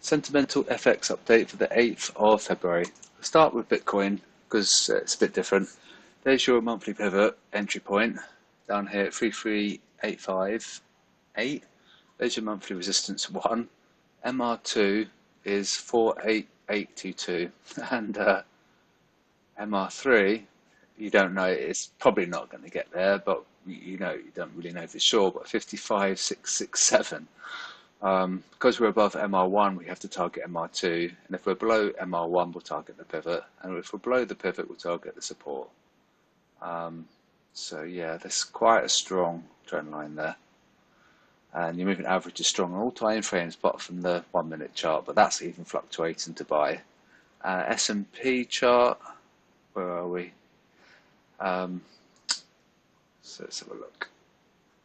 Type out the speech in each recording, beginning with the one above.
Sentimental FX update for the 8th of February. We'll start with Bitcoin because it's a bit different. There's your monthly pivot entry point down here at 33858. There's your monthly resistance 1. MR2 is 48822 and MR3, you don't know, it's probably not going to get there, but you don't really know for sure, but 55667. Because we're above MR1, we have to target MR2, and if we're below MR1, we'll target the pivot, and if we're below the pivot, we'll target the support. So yeah, there's quite a strong trend line there, and your moving average is strong on all time frames, apart from the 1 minute chart, but that's even fluctuating to buy. S&P chart, where are we? So let's have a look.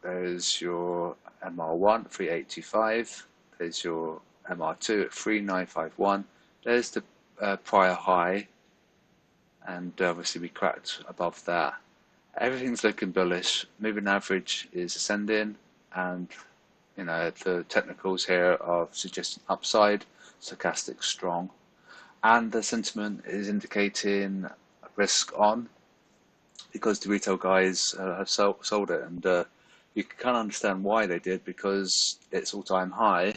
There's your MR1 3825. There's your MR2 at 3951. There's the prior high, and obviously we cracked above that. Everything's looking bullish. Moving average is ascending, and the technicals here are suggesting upside, stochastic strong, and the sentiment is indicating risk on because the retail guys have sold it, and you can kind of understand why they did, because it's all-time high.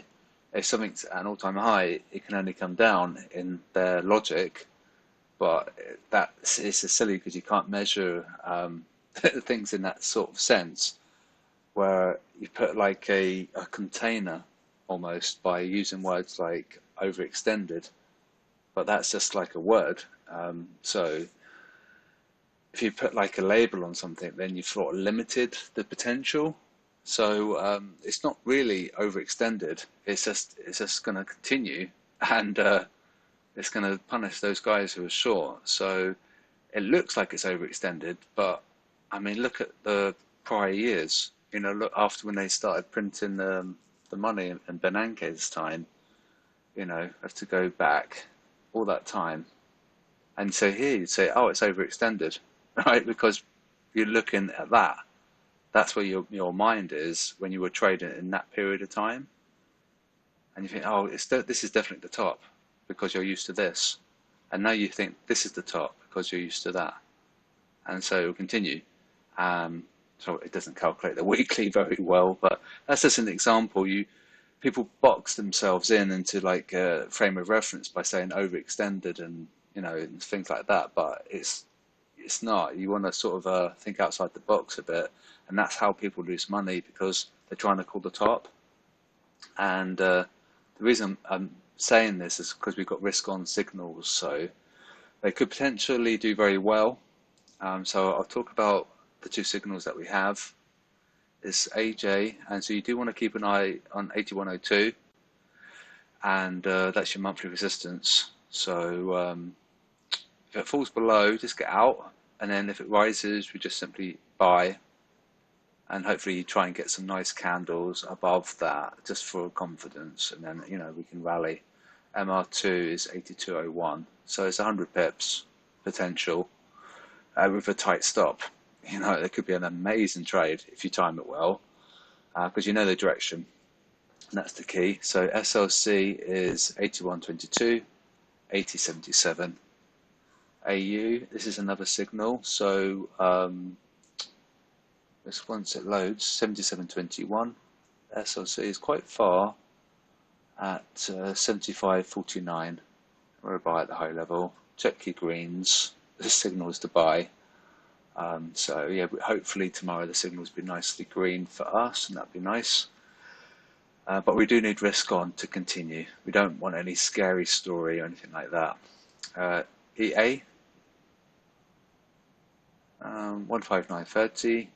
If something's at an all-time high, it can only come down in their logic, but it's silly because you can't measure things in that sort of sense, where you put like a container almost by using words like overextended, but that's just like a word. So if you put like a label on something, then you've sort of limited the potential. So it's not really overextended. It's just going to continue, and it's going to punish those guys who are short. So it looks like it's overextended, but I mean, look at the prior years. Look after when they started printing the money in Bernanke's time. Have to go back all that time, and so here you'd say, oh, it's overextended. Right, because you're looking at that. That's where your mind is when you were trading in that period of time, and you think, oh, this is definitely the top because you're used to this, and now you think this is the top because you're used to that, and so it will continue. So it doesn't calculate the weekly very well, but that's just an example. People box themselves into like a frame of reference by saying overextended and and things like that, but it's not. You want to sort of think outside the box a bit, and that's how people lose money, because they're trying to call the top. And the reason I'm saying this is because we've got risk on signals, so they could potentially do very well. So I'll talk about the two signals that we have. It's AJ, and so you do want to keep an eye on 8102, and that's your monthly resistance. So if it falls below, just get out, and then if it rises, we just simply buy, and hopefully you try and get some nice candles above that just for confidence, and then we can rally. MR2 is 8201, so it's 100 pips potential with a tight stop. It could be an amazing trade if you time it well, because the direction, and that's the key. So SLC is 8122, 8077. AU, this is another signal, so this once it loads, 7721. SLC is quite far at 7549. We're a buy at the high level. Check your greens. The signal is to buy. So yeah, hopefully tomorrow the signals will be nicely green for us, and that'd be nice. But we do need risk on to continue. We don't want any scary story or anything like that. EA, 15930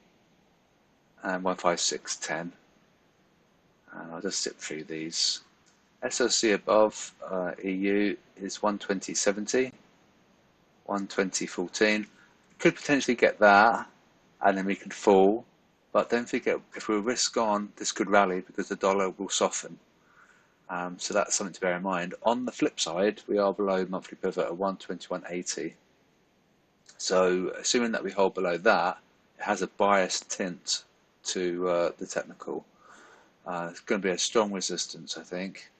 and 15610. And I'll just zip through these. SOC above EU is 120.70, 120.14. Could potentially get that, and then we could fall. But don't forget, if we're risk on, this could rally because the dollar will soften. So that's something to bear in mind. On the flip side, we are below monthly pivot at 121.80. So assuming that we hold below that, it has a biased tint to the technical. It's going to be a strong resistance, I think.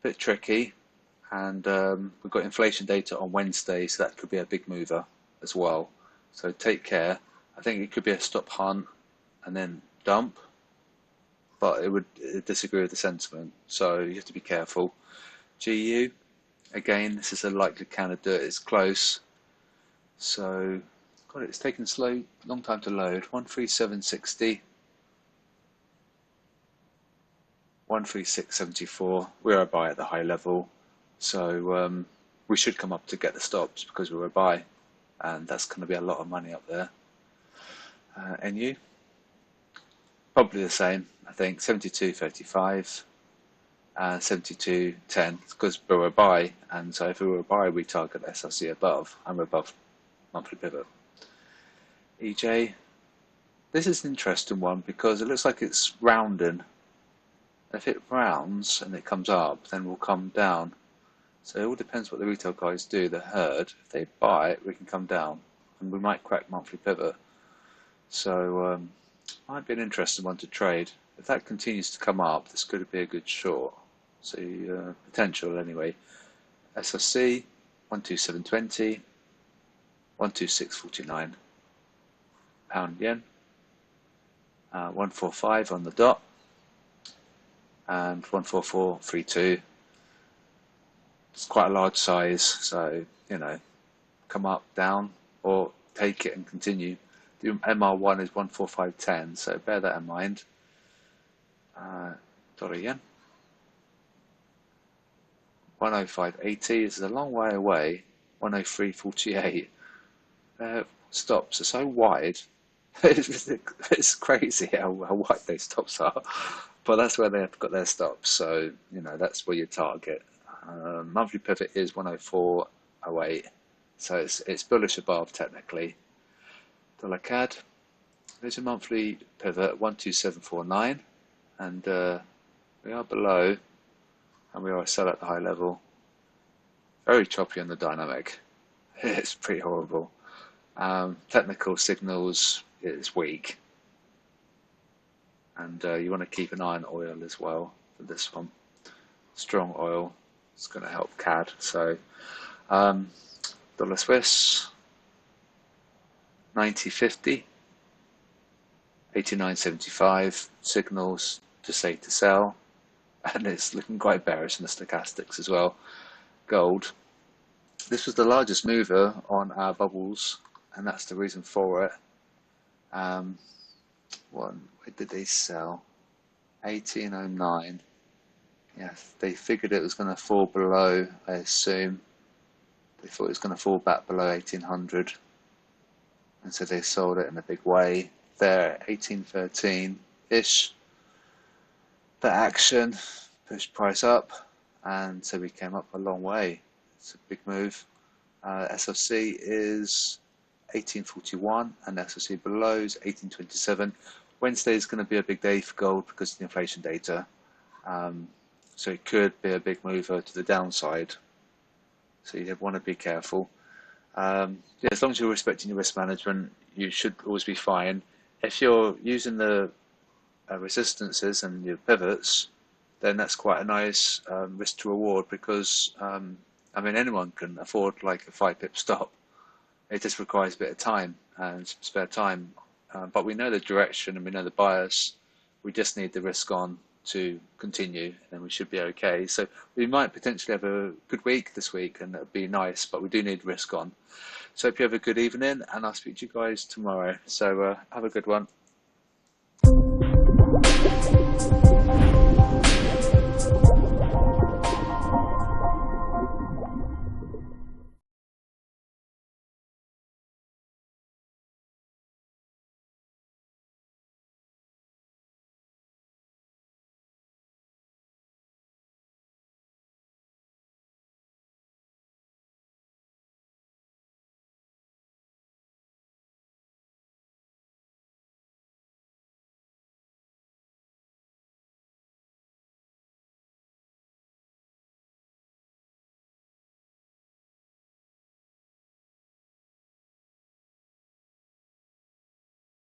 bit tricky, and we've got inflation data on Wednesday, so that could be a big mover as well. So take care. I think it could be a stop hunt and then dump, but it would disagree with the sentiment, so you have to be careful. GU, again, this is a likely candidate. It's close, so God, it's taken long time to load. 137.60, 136.74. We're a buy at the high level, so we should come up to get the stops because we're a buy, and that's going to be a lot of money up there. NU, probably the same, I think. 72.35 and 72.10 because we're a buy, and so if we were a buy, we target SLC above, and we're above monthly pivot. EJ, this is an interesting one because it looks like it's rounding. If it rounds and it comes up, then we'll come down. So it all depends what the retail guys do, the herd. If they buy it, we can come down, and we might crack monthly pivot. So might be an interesting one to trade. If that continues to come up, this could be a good short. So potential anyway. SLC 127.20, 126.49. Pound yen, 145 on the dot, and 144.32. It's quite a large size, so come up, down, or take it and continue. The MR1 is 145.10, so bear that in mind. Dollar yen, 105.80. This is a long way away. 103.48. Stops are so wide. It's crazy how wide those stops are, but that's where they've got their stops. So that's where you target. Monthly pivot is 104.08, so it's bullish above technically. Dollar CAD, there's a monthly pivot 127.49, and we are below, and we are a sell at the high level. Very choppy on the dynamic. It's pretty horrible. Technical signals is weak, and you want to keep an eye on oil as well for this one. Strong oil is going to help CAD. So dollar Swiss 90.50, 89.75. Signals to say to sell, and it's looking quite bearish in the stochastics as well. Gold, this was the largest mover on our bubbles, and that's the reason for it. Where did they sell? 1809. Yeah, they figured it was going to fall below, I assume. They thought it was going to fall back below 1800, and so they sold it in a big way. There, 1813-ish. The action pushed price up, and so we came up a long way. It's a big move. SLC is 1841, and SLC below is 1827. Wednesday is going to be a big day for gold because of the inflation data. So it could be a big mover to the downside. So you want to be careful. Yeah, as long as you're respecting your risk management, you should always be fine. If you're using the resistances and your pivots, then that's quite a nice risk to reward because anyone can afford like a 5-pip stop. It just requires a bit of time and spare time, but we know the direction and we know the bias. We just need the risk on to continue, and we should be okay. So we might potentially have a good week this week, and that'd be nice, but we do need risk on. So hope you have a good evening, and I'll speak to you guys tomorrow. So have a good one.